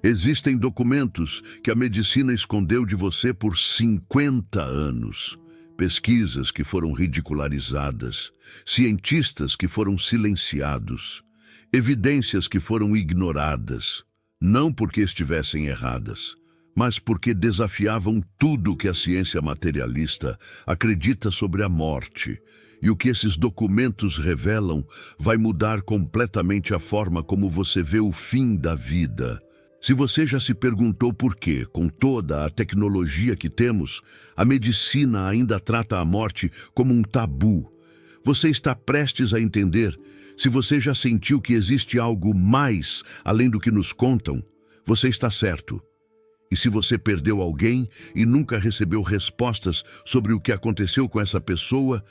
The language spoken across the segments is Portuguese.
Existem documentos que a medicina escondeu de você por 50 anos. Pesquisas que foram ridicularizadas, cientistas que foram silenciados, evidências que foram ignoradas, não porque estivessem erradas, mas porque desafiavam tudo que a ciência materialista acredita sobre a morte. E o que esses documentos revelam vai mudar completamente a forma como você vê o fim da vida. Se você já se perguntou por que, com toda a tecnologia que temos, a medicina ainda trata a morte como um tabu, você está prestes a entender. Se você já sentiu que existe algo mais além do que nos contam, você está certo. E se você perdeu alguém e nunca recebeu respostas sobre o que aconteceu com essa pessoa,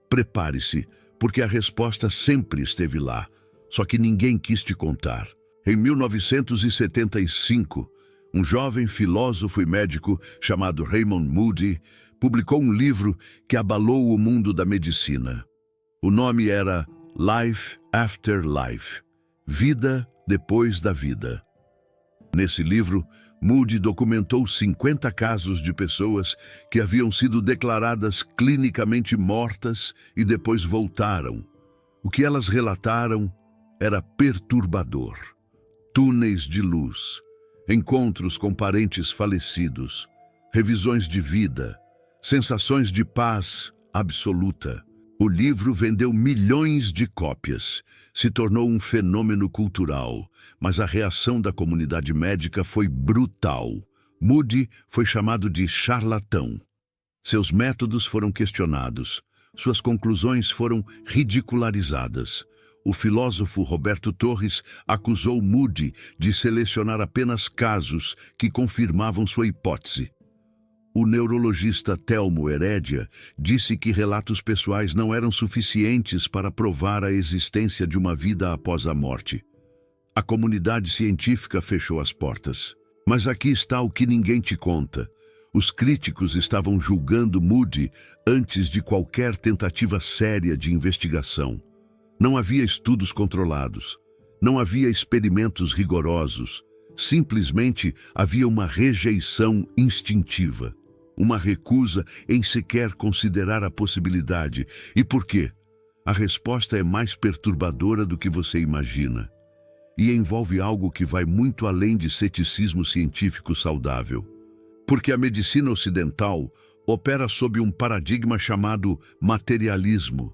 prepare-se, porque a resposta sempre esteve lá, só que ninguém quis te contar. Em 1975, um jovem filósofo e médico chamado Raymond Moody publicou um livro que abalou o mundo da medicina. O nome era Life After Life, Vida Depois da Vida. Nesse livro, Moody documentou 50 casos de pessoas que haviam sido declaradas clinicamente mortas e depois voltaram. O que elas relataram era perturbador. Túneis de luz, encontros com parentes falecidos, revisões de vida, sensações de paz absoluta. O livro vendeu milhões de cópias, se tornou um fenômeno cultural, mas a reação da comunidade médica foi brutal. Moody foi chamado de charlatão. Seus métodos foram questionados, suas conclusões foram ridicularizadas. O filósofo Roberto Torres acusou Moody de selecionar apenas casos que confirmavam sua hipótese. O neurologista Telmo Herédia disse que relatos pessoais não eram suficientes para provar a existência de uma vida após a morte. A comunidade científica fechou as portas. Mas aqui está o que ninguém te conta. Os críticos estavam julgando Moody antes de qualquer tentativa séria de investigação. Não havia estudos controlados, não havia experimentos rigorosos, simplesmente havia uma rejeição instintiva, uma recusa em sequer considerar a possibilidade. E por quê? A resposta é mais perturbadora do que você imagina, e envolve algo que vai muito além de ceticismo científico saudável. Porque a medicina ocidental opera sob um paradigma chamado materialismo.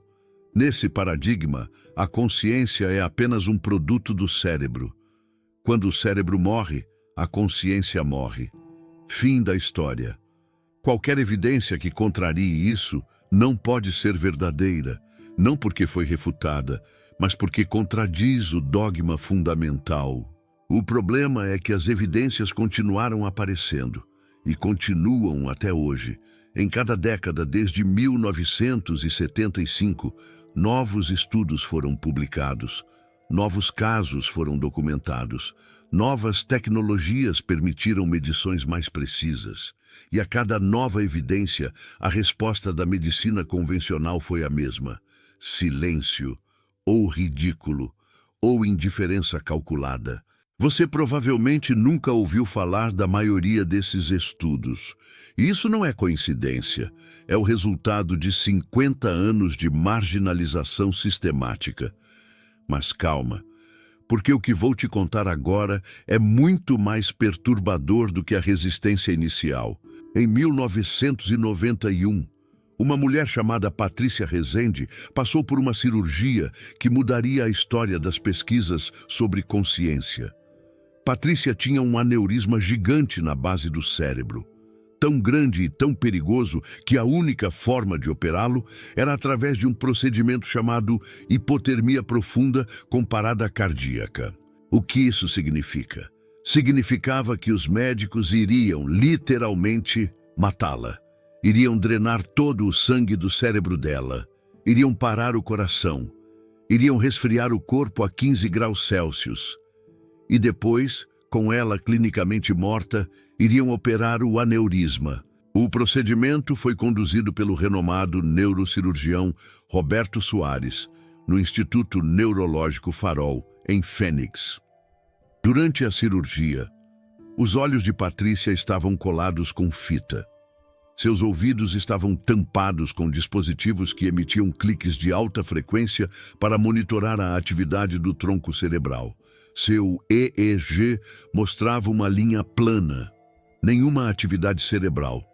Nesse paradigma, a consciência é apenas um produto do cérebro. Quando o cérebro morre, a consciência morre. Fim da história. Qualquer evidência que contrarie isso não pode ser verdadeira, não porque foi refutada, mas porque contradiz o dogma fundamental. O problema é que as evidências continuaram aparecendo e continuam até hoje. Em cada década, desde 1975, novos estudos foram publicados, novos casos foram documentados, novas tecnologias permitiram medições mais precisas. E a cada nova evidência, a resposta da medicina convencional foi a mesma: silêncio, ou ridículo, ou indiferença calculada. Você provavelmente nunca ouviu falar da maioria desses estudos. E isso não é coincidência, é o resultado de 50 anos de marginalização sistemática. Mas calma, porque o que vou te contar agora é muito mais perturbador do que a resistência inicial. Em 1991, uma mulher chamada Patrícia Rezende passou por uma cirurgia que mudaria a história das pesquisas sobre consciência. Patrícia tinha um aneurisma gigante na base do cérebro, tão grande e tão perigoso que a única forma de operá-lo era através de um procedimento chamado hipotermia profunda com parada cardíaca. O que isso significa? Significava que os médicos iriam, literalmente, matá-la. Iriam drenar todo o sangue do cérebro dela, iriam parar o coração, iriam resfriar o corpo a 15 graus Celsius. E depois, com ela clinicamente morta, iriam operar o aneurisma. O procedimento foi conduzido pelo renomado neurocirurgião Roberto Soares, no Instituto Neurológico Farol, em Fênix. Durante a cirurgia, Os olhos de Patrícia estavam colados com fita. Seus ouvidos estavam tampados com dispositivos que emitiam cliques de alta frequência para monitorar a atividade do tronco cerebral. Seu EEG mostrava uma linha plana. Nenhuma atividade cerebral,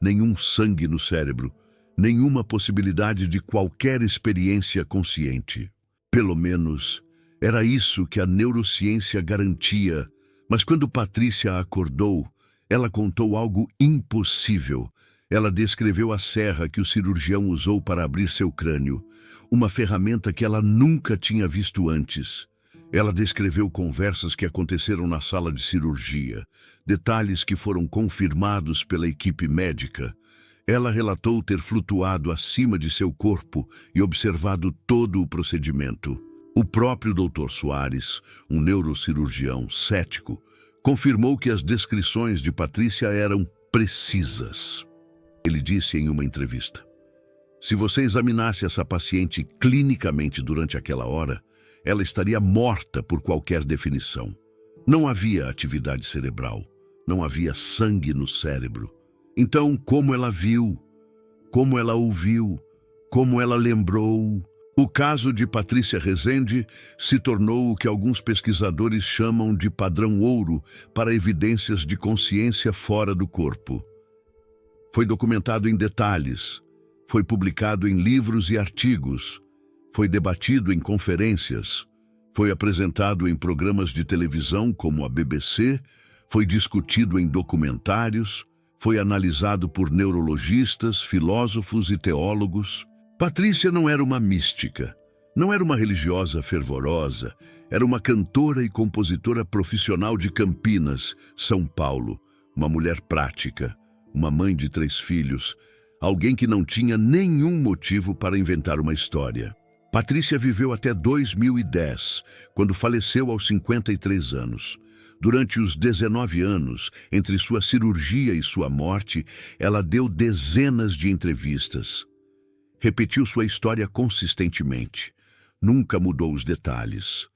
nenhum sangue no cérebro, nenhuma possibilidade de qualquer experiência consciente. Pelo menos, era isso que a neurociência garantia. Mas quando Patrícia acordou, ela contou algo impossível. Ela descreveu a serra que o cirurgião usou para abrir seu crânio, uma ferramenta que ela nunca tinha visto antes. Ela descreveu conversas que aconteceram na sala de cirurgia, detalhes que foram confirmados pela equipe médica. Ela relatou ter flutuado acima de seu corpo e observado todo o procedimento. O próprio Dr. Soares, um neurocirurgião cético, confirmou que as descrições de Patrícia eram precisas. Ele disse em uma entrevista: "Se você examinasse essa paciente clinicamente durante aquela hora, ela estaria morta por qualquer definição. Não havia atividade cerebral, não havia sangue no cérebro. Então, como ela viu? Como ela ouviu? Como ela lembrou?" O caso de Patrícia Rezende se tornou o que alguns pesquisadores chamam de padrão ouro para evidências de consciência fora do corpo. Foi documentado em detalhes, foi publicado em livros e artigos, foi debatido em conferências, foi apresentado em programas de televisão como a BBC, foi discutido em documentários, foi analisado por neurologistas, filósofos e teólogos. Patrícia não era uma mística, não era uma religiosa fervorosa, era uma cantora e compositora profissional de Campinas, São Paulo, uma mulher prática, uma mãe de 3 filhos, alguém que não tinha nenhum motivo para inventar uma história. Patrícia viveu até 2010, quando faleceu aos 53 anos. Durante os 19 anos, entre sua cirurgia e sua morte, ela deu dezenas de entrevistas. Repetiu sua história consistentemente. Nunca mudou os detalhes.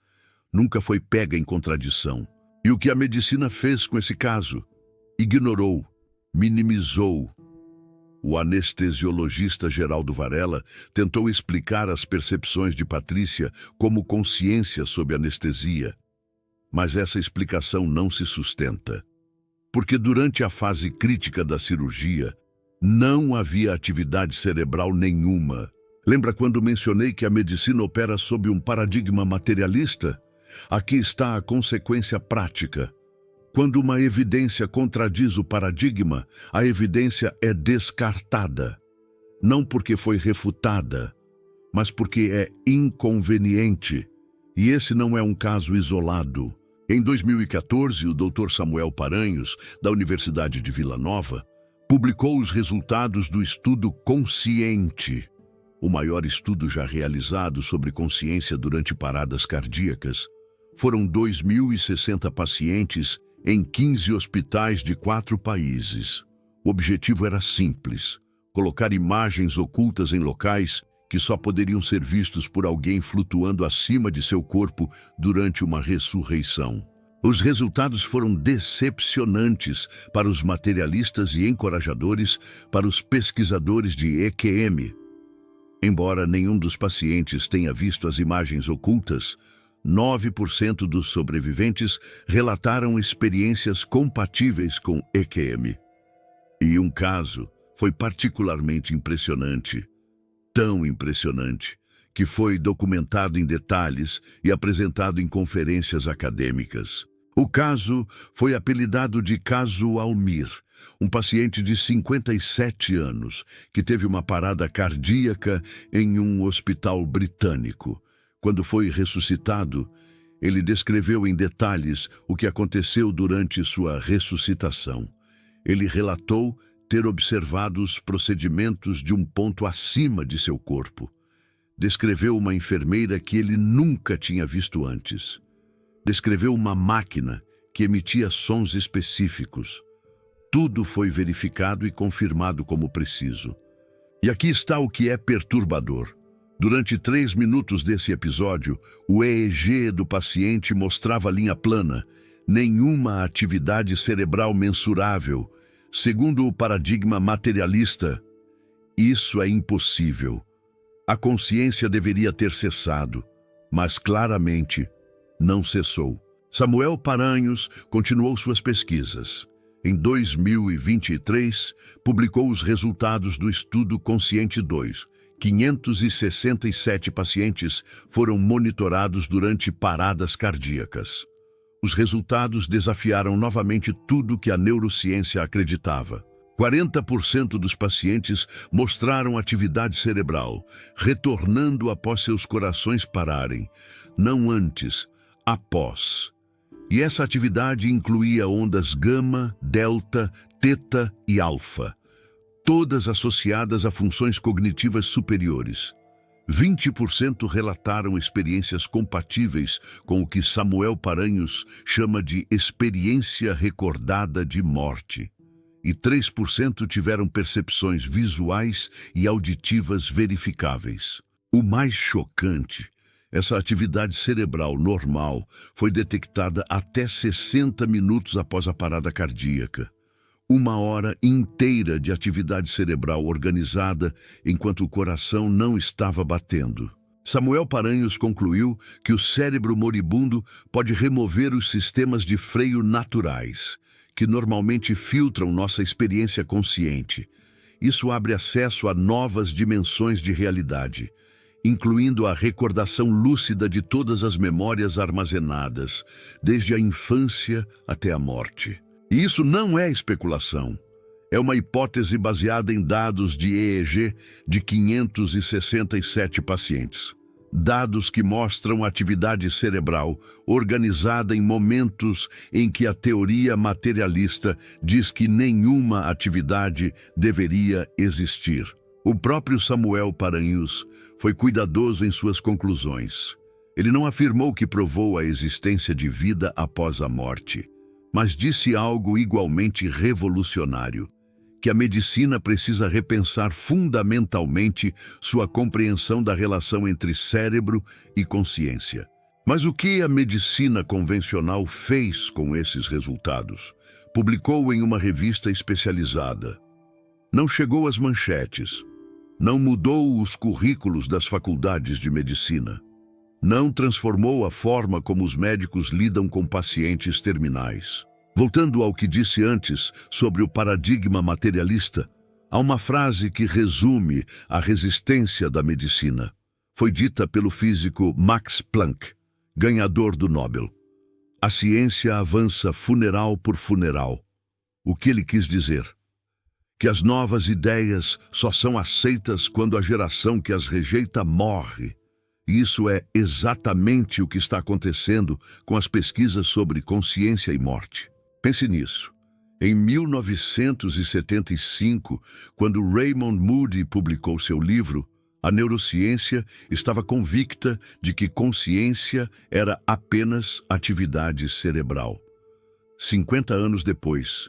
Nunca foi pega em contradição. E o que a medicina fez com esse caso? Ignorou, minimizou. O anestesiologista Geraldo Varela tentou explicar as percepções de Patrícia como consciência sob anestesia. Mas essa explicação não se sustenta. Porque durante a fase crítica da cirurgia, não havia atividade cerebral nenhuma. Lembra quando mencionei que a medicina opera sob um paradigma materialista? Aqui está a consequência prática. Quando uma evidência contradiz o paradigma, a evidência é descartada. Não porque foi refutada, mas porque é inconveniente. E esse não é um caso isolado. Em 2014, o Dr. Samuel Paranhos, da Universidade de Vila Nova, publicou os resultados do estudo Consciente, o maior estudo já realizado sobre consciência durante paradas cardíacas. Foram 2.060 pacientes em 15 hospitais de 4 países. O objetivo era simples: colocar imagens ocultas em locais que só poderiam ser vistos por alguém flutuando acima de seu corpo durante uma ressurreição. Os resultados foram decepcionantes para os materialistas e encorajadores para os pesquisadores de EQM. Embora nenhum dos pacientes tenha visto as imagens ocultas, 9% dos sobreviventes relataram experiências compatíveis com EQM. E um caso foi particularmente impressionante, tão impressionante, que foi documentado em detalhes e apresentado em conferências acadêmicas. O caso foi apelidado de Caso Almir, um paciente de 57 anos que teve uma parada cardíaca em um hospital britânico. Quando foi ressuscitado, ele descreveu em detalhes o que aconteceu durante sua ressuscitação. Ele relatou ter observado os procedimentos de um ponto acima de seu corpo. Descreveu uma enfermeira que ele nunca tinha visto antes. Descreveu uma máquina que emitia sons específicos. Tudo foi verificado e confirmado como preciso. E aqui está o que é perturbador. Durante 3 minutos desse episódio, o EEG do paciente mostrava linha plana, nenhuma atividade cerebral mensurável, segundo o paradigma materialista. Isso é impossível. A consciência deveria ter cessado, mas claramente não cessou. Samuel Paranhos continuou suas pesquisas. Em 2023, publicou os resultados do estudo Consciente 2. 567 pacientes foram monitorados durante paradas cardíacas. Os resultados desafiaram novamente tudo que a neurociência acreditava. 40% dos pacientes mostraram atividade cerebral, retornando após seus corações pararem, não antes, após. E essa atividade incluía ondas gama, delta, teta e alfa, todas associadas a funções cognitivas superiores. 20% relataram experiências compatíveis com o que Samuel Paranhos chama de experiência recordada de morte. E 3% tiveram percepções visuais e auditivas verificáveis. O mais chocante, essa atividade cerebral normal foi detectada até 60 minutos após a parada cardíaca. 1 hora inteira de atividade cerebral organizada enquanto o coração não estava batendo. Samuel Paranhos concluiu que o cérebro moribundo pode remover os sistemas de freio naturais, que normalmente filtram nossa experiência consciente. Isso abre acesso a novas dimensões de realidade, incluindo a recordação lúcida de todas as memórias armazenadas, desde a infância até a morte. E isso não é especulação. É uma hipótese baseada em dados de EEG de 567 pacientes. Dados que mostram atividade cerebral organizada em momentos em que a teoria materialista diz que nenhuma atividade deveria existir. O próprio Samuel Paranhos foi cuidadoso em suas conclusões. Ele não afirmou que provou a existência de vida após a morte, mas disse algo igualmente revolucionário, que a medicina precisa repensar fundamentalmente sua compreensão da relação entre cérebro e consciência. Mas o que a medicina convencional fez com esses resultados? Publicou em uma revista especializada. Não chegou às manchetes. Não mudou os currículos das faculdades de medicina. Não transformou a forma como os médicos lidam com pacientes terminais. Voltando ao que disse antes sobre o paradigma materialista, há uma frase que resume a resistência da medicina. Foi dita pelo físico Max Planck, ganhador do Nobel. A ciência avança funeral por funeral. O que ele quis dizer? Que as novas ideias só são aceitas quando a geração que as rejeita morre. E isso é exatamente o que está acontecendo com as pesquisas sobre consciência e morte. Pense nisso. Em 1975, quando Raymond Moody publicou seu livro, a neurociência estava convicta de que consciência era apenas atividade cerebral. 50 anos depois,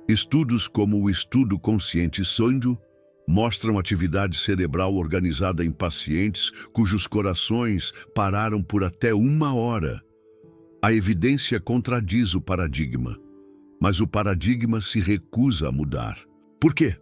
estudos como o estudo Consciente Sonho mostram atividade cerebral organizada em pacientes cujos corações pararam por até 1 hora. A evidência contradiz o paradigma, mas o paradigma se recusa a mudar. Por quê?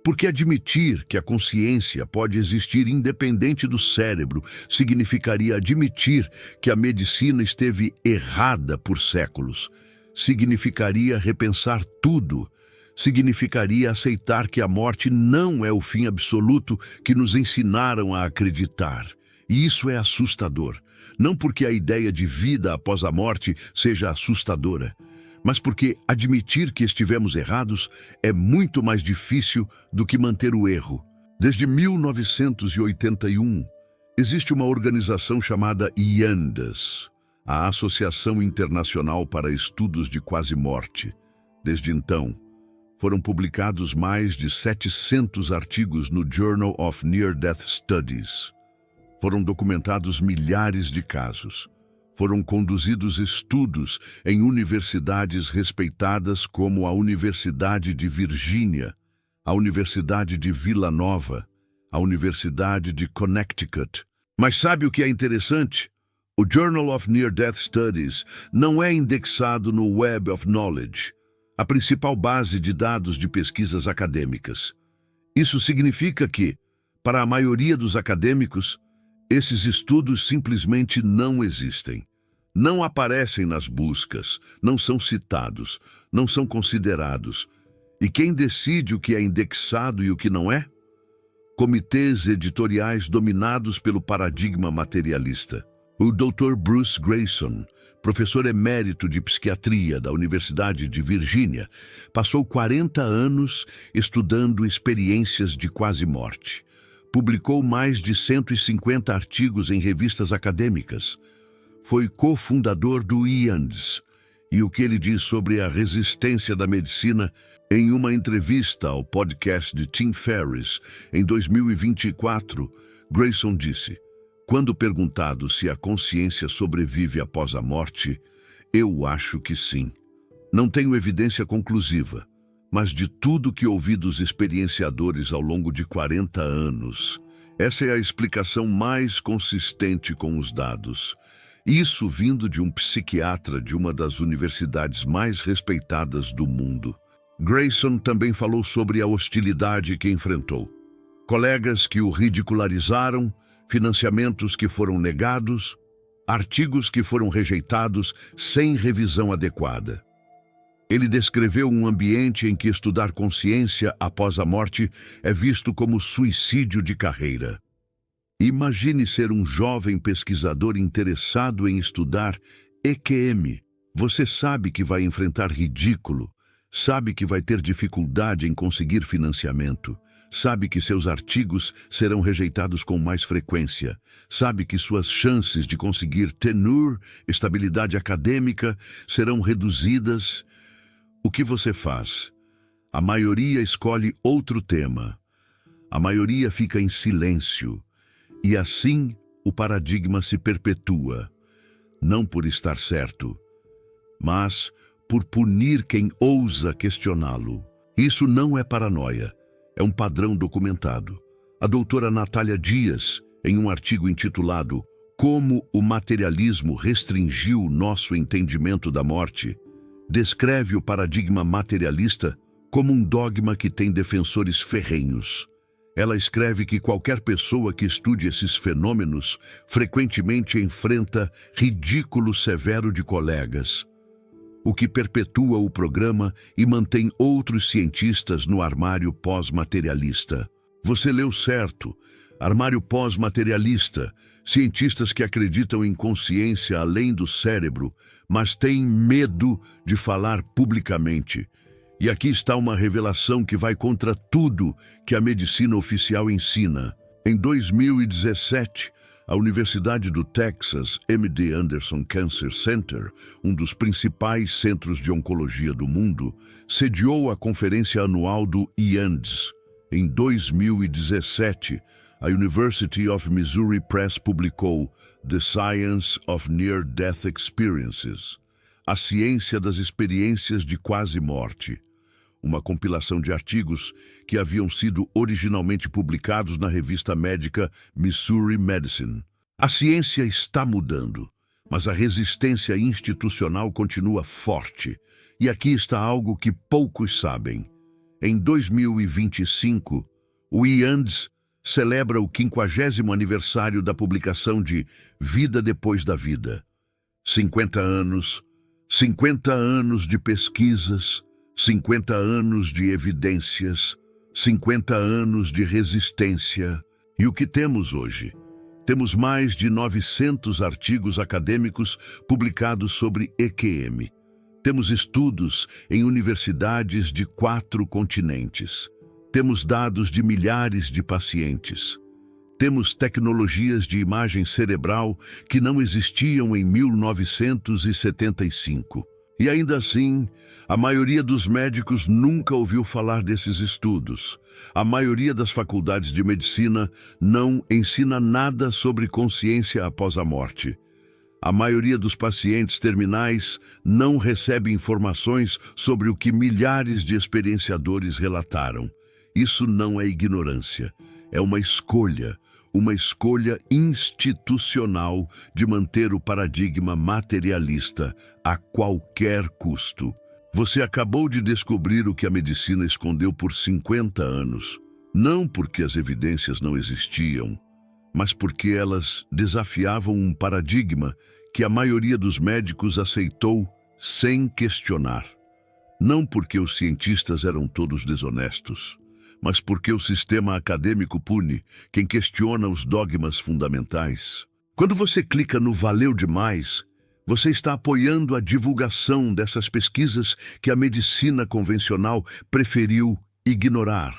Porque admitir que a consciência pode existir independente do cérebro significaria admitir que a medicina esteve errada por séculos. Significaria repensar tudo. Significaria aceitar que a morte não é o fim absoluto que nos ensinaram a acreditar. E isso é assustador. Não porque a ideia de vida após a morte seja assustadora, mas porque admitir que estivemos errados é muito mais difícil do que manter o erro. Desde 1981, existe uma organização chamada IANDAS, a Associação Internacional para Estudos de Quase-Morte. Desde então, foram publicados mais de 700 artigos no Journal of Near-Death Studies. Foram documentados milhares de casos. Foram conduzidos estudos em universidades respeitadas como a Universidade de Virgínia, a Universidade de Vila Nova, a Universidade de Connecticut. Mas sabe o que é interessante? O Journal of Near-Death Studies não é indexado no Web of Knowledge, a principal base de dados de pesquisas acadêmicas. Isso significa que, para a maioria dos acadêmicos, esses estudos simplesmente não existem. Não aparecem nas buscas, não são citados, não são considerados. E quem decide o que é indexado e o que não é? Comitês editoriais dominados pelo paradigma materialista. O Dr. Bruce Greyson, professor emérito de psiquiatria da Universidade de Virgínia, passou 40 anos estudando experiências de quase morte. Publicou mais de 150 artigos em revistas acadêmicas. Foi cofundador do IANDS, e o que ele diz sobre a resistência da medicina em uma entrevista ao podcast de Tim Ferriss em 2024, Greyson disse: "Quando perguntado se a consciência sobrevive após a morte, eu acho que sim. Não tenho evidência conclusiva, mas de tudo que ouvi dos experienciadores ao longo de 40 anos, essa é a explicação mais consistente com os dados. Isso vindo de um psiquiatra de uma das universidades mais respeitadas do mundo." Greyson também falou sobre a hostilidade que enfrentou. Colegas que o ridicularizaram, financiamentos que foram negados, artigos que foram rejeitados sem revisão adequada. Ele descreveu um ambiente em que estudar consciência após a morte é visto como suicídio de carreira. Imagine ser um jovem pesquisador interessado em estudar EQM. Você sabe que vai enfrentar ridículo, sabe que vai ter dificuldade em conseguir financiamento, sabe que seus artigos serão rejeitados com mais frequência, sabe que suas chances de conseguir tenure, estabilidade acadêmica, serão reduzidas. O que você faz? A maioria escolhe outro tema. A maioria fica em silêncio. E assim o paradigma se perpetua, não por estar certo, mas por punir quem ousa questioná-lo. Isso não é paranoia, é um padrão documentado. A doutora Natália Dias, em um artigo intitulado "Como o materialismo restringiu nosso entendimento da morte", descreve o paradigma materialista como um dogma que tem defensores ferrenhos. Ela escreve que qualquer pessoa que estude esses fenômenos frequentemente enfrenta ridículo severo de colegas, o que perpetua o programa e mantém outros cientistas no armário pós-materialista. Você leu certo, armário pós-materialista, cientistas que acreditam em consciência além do cérebro, mas têm medo de falar publicamente. E aqui está uma revelação que vai contra tudo que a medicina oficial ensina. Em 2017, a Universidade do Texas MD Anderson Cancer Center, um dos principais centros de oncologia do mundo, sediou a conferência anual do IANDS. Em 2017, a University of Missouri Press publicou The Science of Near-Death Experiences, a ciência das experiências de quase morte, uma compilação de artigos que haviam sido originalmente publicados na revista médica Missouri Medicine. A ciência está mudando, mas a resistência institucional continua forte. E aqui está algo que poucos sabem. Em 2025, o IANDS celebra o 50º aniversário da publicação de Vida Depois da Vida. 50 anos de pesquisas, 50 anos de evidências, 50 anos de resistência. E o que temos hoje? Temos mais de 900 artigos acadêmicos publicados sobre EQM. Temos estudos em universidades de 4 continentes. Temos dados de milhares de pacientes. Temos tecnologias de imagem cerebral que não existiam em 1975. E ainda assim, a maioria dos médicos nunca ouviu falar desses estudos. A maioria das faculdades de medicina não ensina nada sobre consciência após a morte. A maioria dos pacientes terminais não recebe informações sobre o que milhares de experienciadores relataram. Isso não é ignorância, é uma escolha, uma escolha institucional de manter o paradigma materialista a qualquer custo. Você acabou de descobrir o que a medicina escondeu por 50 anos, não porque as evidências não existiam, mas porque elas desafiavam um paradigma que a maioria dos médicos aceitou sem questionar. Não porque os cientistas eram todos desonestos, mas porque o sistema acadêmico pune quem questiona os dogmas fundamentais. Quando você clica no "valeu demais", você está apoiando a divulgação dessas pesquisas que a medicina convencional preferiu ignorar.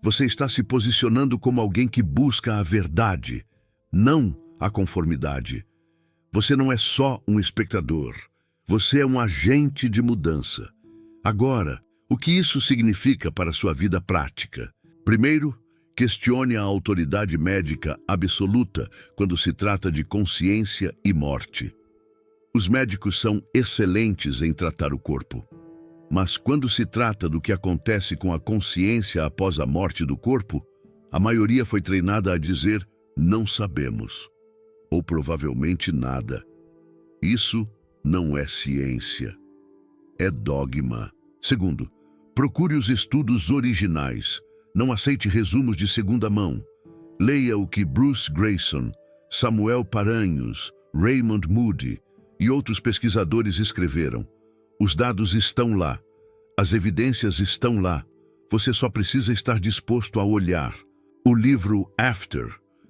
Você está se posicionando como alguém que busca a verdade, não a conformidade. Você não é só um espectador, você é um agente de mudança. Agora, o que isso significa para a sua vida prática? Primeiro, questione a autoridade médica absoluta quando se trata de consciência e morte. Os médicos são excelentes em tratar o corpo, mas quando se trata do que acontece com a consciência após a morte do corpo, a maioria foi treinada a dizer "não sabemos", ou provavelmente nada. Isso não é ciência, é dogma. Segundo, procure os estudos originais. Não aceite resumos de segunda mão. Leia o que Bruce Greyson, Samuel Paranhos, Raymond Moody e outros pesquisadores escreveram. Os dados estão lá. As evidências estão lá. Você só precisa estar disposto a olhar. O livro After,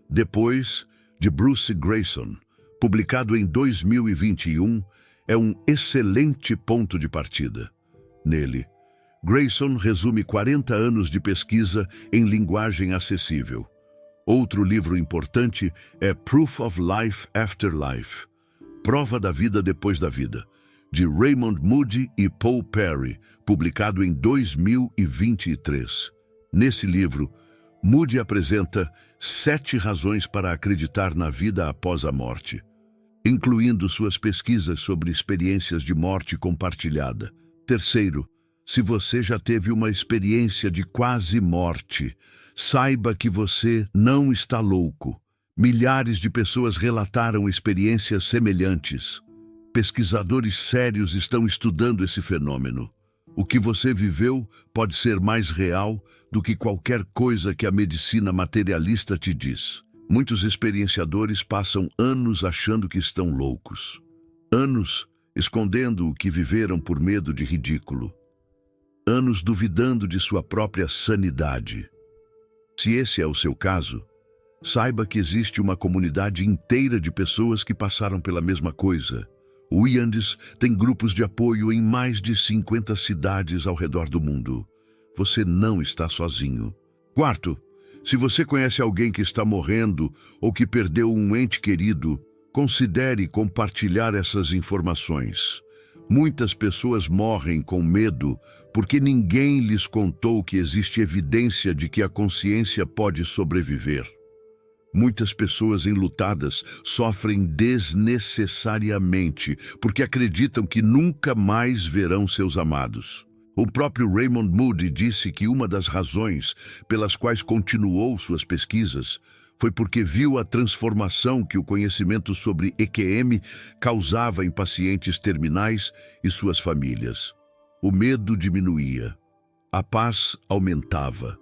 Depois, de Bruce Greyson, publicado em 2021, é um excelente ponto de partida. Nele, Greyson resume 40 anos de pesquisa em linguagem acessível. Outro livro importante é Proof of Life After Life, Prova da Vida Depois da Vida, de Raymond Moody e Paul Perry, publicado em 2023. Nesse livro, Moody apresenta 7 razões para acreditar na vida após a morte, incluindo suas pesquisas sobre experiências de morte compartilhada. Terceiro, se você já teve uma experiência de quase morte, saiba que você não está louco. Milhares de pessoas relataram experiências semelhantes. Pesquisadores sérios estão estudando esse fenômeno. O que você viveu pode ser mais real do que qualquer coisa que a medicina materialista te diz. Muitos experienciadores passam anos achando que estão loucos. Anos escondendo o que viveram por medo de ridículo. Anos duvidando de sua própria sanidade. Se esse é o seu caso, saiba que existe uma comunidade inteira de pessoas que passaram pela mesma coisa. O IANDS tem grupos de apoio em mais de 50 cidades ao redor do mundo. Você não está sozinho. Quarto, se você conhece alguém que está morrendo ou que perdeu um ente querido, considere compartilhar essas informações. Muitas pessoas morrem com medo porque ninguém lhes contou que existe evidência de que a consciência pode sobreviver. Muitas pessoas enlutadas sofrem desnecessariamente porque acreditam que nunca mais verão seus amados. O próprio Raymond Moody disse que uma das razões pelas quais continuou suas pesquisas foi porque viu a transformação que o conhecimento sobre EQM causava em pacientes terminais e suas famílias. O medo diminuía, a paz aumentava,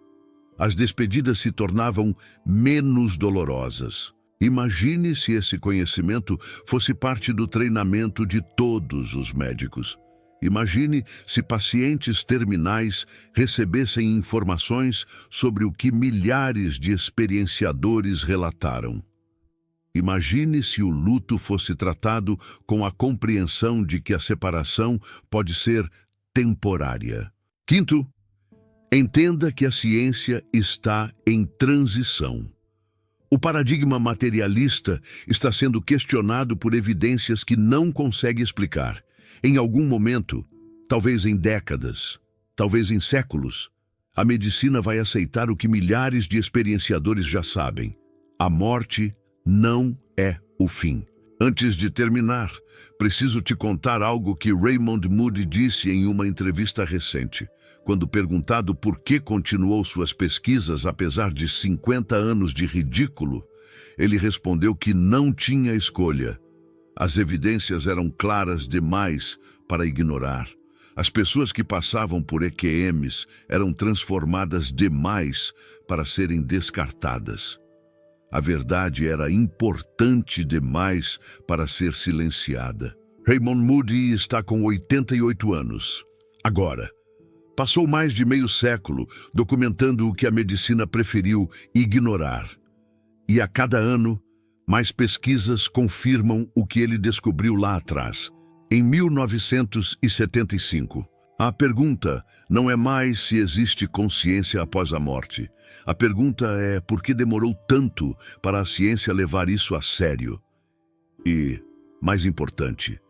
as despedidas se tornavam menos dolorosas. Imagine se esse conhecimento fosse parte do treinamento de todos os médicos. Imagine se pacientes terminais recebessem informações sobre o que milhares de experienciadores relataram. Imagine se o luto fosse tratado com a compreensão de que a separação pode ser temporária. Quinto, entenda que a ciência está em transição. O paradigma materialista está sendo questionado por evidências que não consegue explicar. Em algum momento, talvez em décadas, talvez em séculos, a medicina vai aceitar o que milhares de experienciadores já sabem. A morte não é o fim. Antes de terminar, preciso te contar algo que Raymond Moody disse em uma entrevista recente. Quando perguntado por que continuou suas pesquisas apesar de 50 anos de ridículo, ele respondeu que não tinha escolha. As evidências eram claras demais para ignorar. As pessoas que passavam por EQMs eram transformadas demais para serem descartadas. A verdade era importante demais para ser silenciada. Raymond Moody está com 88 anos. Agora, passou mais de meio século documentando o que a medicina preferiu ignorar. E a cada ano, mais pesquisas confirmam o que ele descobriu lá atrás, em 1975. A pergunta não é mais se existe consciência após a morte. A pergunta é por que demorou tanto para a ciência levar isso a sério. E, mais importante,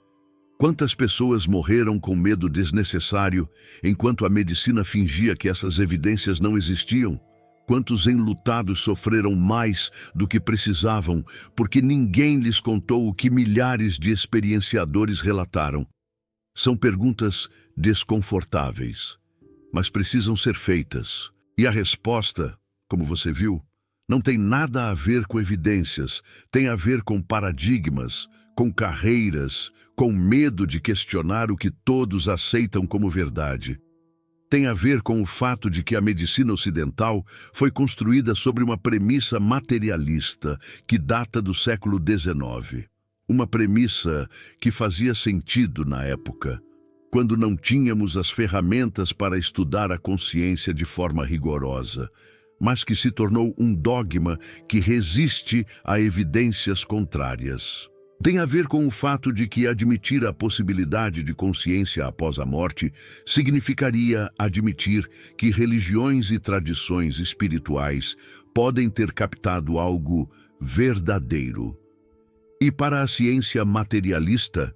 quantas pessoas morreram com medo desnecessário enquanto a medicina fingia que essas evidências não existiam? Quantos enlutados sofreram mais do que precisavam porque ninguém lhes contou o que milhares de experienciadores relataram? São perguntas desconfortáveis, mas precisam ser feitas. E a resposta, como você viu, não tem nada a ver com evidências, tem a ver com paradigmas, com carreiras, com medo de questionar o que todos aceitam como verdade. Tem a ver com o fato de que a medicina ocidental foi construída sobre uma premissa materialista que data do século XIX. Uma premissa que fazia sentido na época, quando não tínhamos as ferramentas para estudar a consciência de forma rigorosa, mas que se tornou um dogma que resiste a evidências contrárias. Tem a ver com o fato de que admitir a possibilidade de consciência após a morte significaria admitir que religiões e tradições espirituais podem ter captado algo verdadeiro. E para a ciência materialista,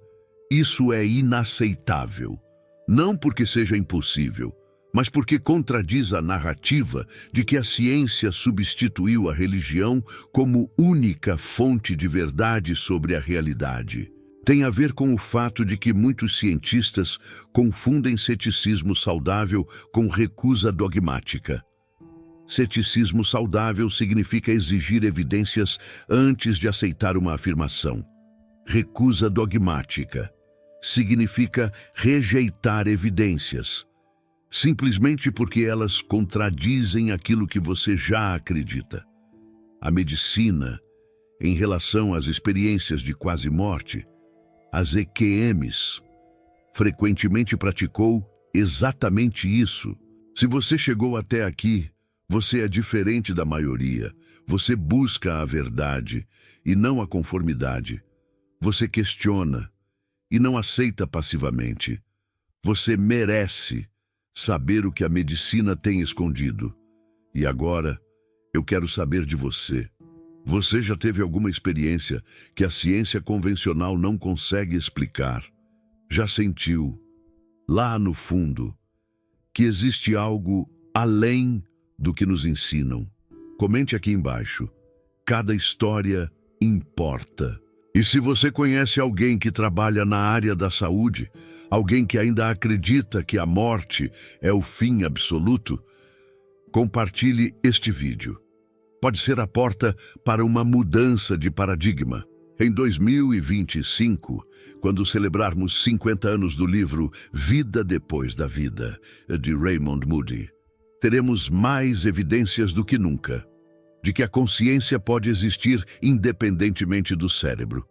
isso é inaceitável. Não porque seja impossível, mas porque contradiz a narrativa de que a ciência substituiu a religião como única fonte de verdade sobre a realidade. Tem a ver com o fato de que muitos cientistas confundem ceticismo saudável com recusa dogmática. Ceticismo saudável significa exigir evidências antes de aceitar uma afirmação. Recusa dogmática significa rejeitar evidências, simplesmente porque elas contradizem aquilo que você já acredita. A medicina, em relação às experiências de quase morte, as EQMs, frequentemente praticou exatamente isso. Se você chegou até aqui, você é diferente da maioria. Você busca a verdade e não a conformidade. Você questiona e não aceita passivamente. Você merece saber o que a medicina tem escondido. E agora, eu quero saber de você. Você já teve alguma experiência que a ciência convencional não consegue explicar? Já sentiu, lá no fundo, que existe algo além do que nos ensinam? Comente aqui embaixo. Cada história importa. E se você conhece alguém que trabalha na área da saúde, alguém que ainda acredita que a morte é o fim absoluto, compartilhe este vídeo. Pode ser a porta para uma mudança de paradigma. Em 2025, quando celebrarmos 50 anos do livro Vida Depois da Vida, de Raymond Moody, teremos mais evidências do que nunca de que a consciência pode existir independentemente do cérebro.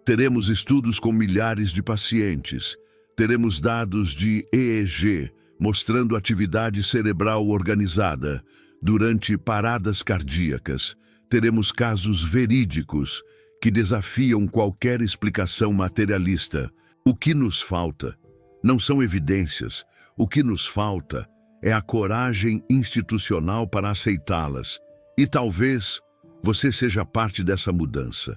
Teremos estudos com milhares de pacientes. Teremos dados de EEG mostrando atividade cerebral organizada durante paradas cardíacas. Teremos casos verídicos que desafiam qualquer explicação materialista. O que nos falta não são evidências. O que nos falta é a coragem institucional para aceitá-las. E talvez você seja parte dessa mudança.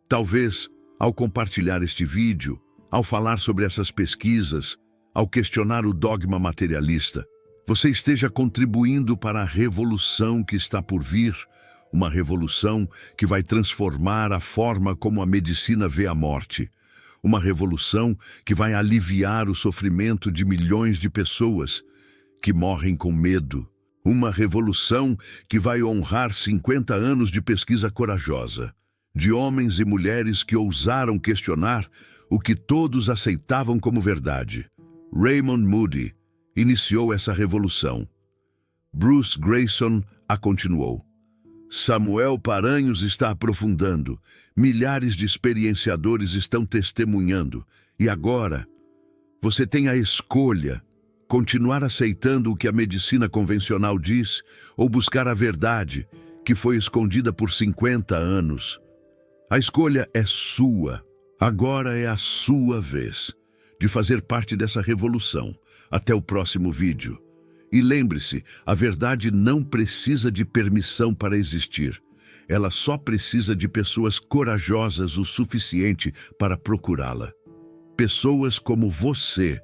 Talvez, ao compartilhar este vídeo, ao falar sobre essas pesquisas, ao questionar o dogma materialista, você esteja contribuindo para a revolução que está por vir, uma revolução que vai transformar a forma como a medicina vê a morte, uma revolução que vai aliviar o sofrimento de milhões de pessoas que morrem com medo, Uma revolução que vai honrar 50 anos de pesquisa corajosa, de homens e mulheres que ousaram questionar o que todos aceitavam como verdade. Raymond Moody iniciou essa revolução. Bruce Greyson a continuou. Samuel Paranhos está aprofundando, milhares de experienciadores estão testemunhando, e agora você tem a escolha: continuar aceitando o que a medicina convencional diz ou buscar a verdade que foi escondida por 50 anos. A escolha é sua. Agora é a sua vez de fazer parte dessa revolução. Até o próximo vídeo. E lembre-se, a verdade não precisa de permissão para existir. Ela só precisa de pessoas corajosas o suficiente para procurá-la. Pessoas como você,